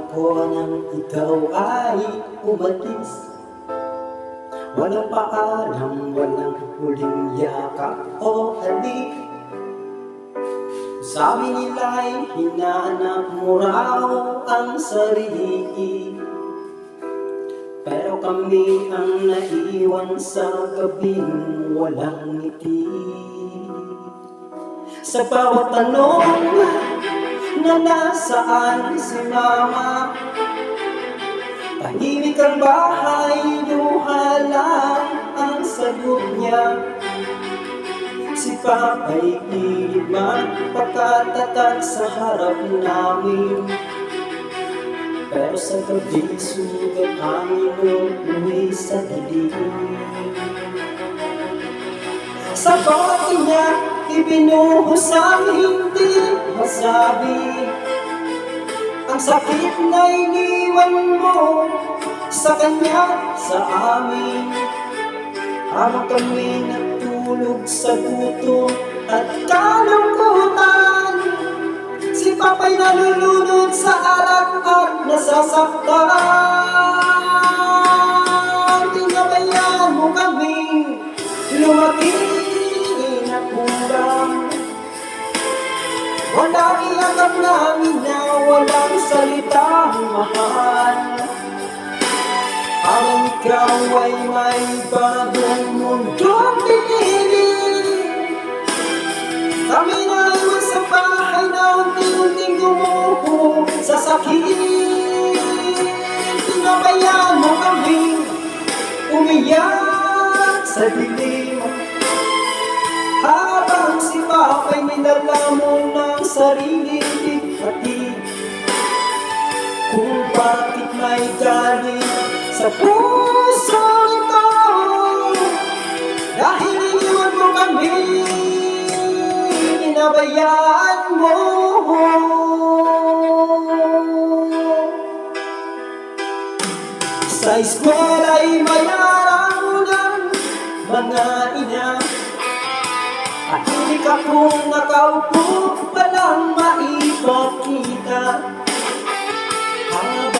ko nang ikaw ay umalis. Walang paalam, walang huling yakap o halik. Sabi nila'y hinanap mo raw ang sarili, pero kami ang naiwan sa gabing walang ngiti. Sa bawat tanong na nasaan si mama, tahimik ang bahay, luha lang ang sagot niya. Si Papa'y pilit magpakatatag sa harap namin, pero sa gabi sugat ang inuwi sa dilim. Sa bawat niya ibinuhos ang hindi masabi, ang sakit na iniwan mo sa kanya, sa amin. Habang kami natulog sa gutom at kalungkutan, si Papa'y nalulunod sa alak at nasasaktan. Tinabayan mo kaming lumaki na kulang. Walang iagap namin na walang salitang mahal. Habang ikaw ay may bagong mundong pinili, kami na iwan sa bahay na unti-unting gumuho sa sakit. Tinabayaan mo kami umiyak sa dilim, habang si Papa'y nilalamon ng sariling pati kung bakit may galing sa puso ito. Dahil iniwan mo kami, inabayaan mo. Sa eskwela'y may araw-ulan, mga ina, at hindi ka kung nakaupo palang maipakita.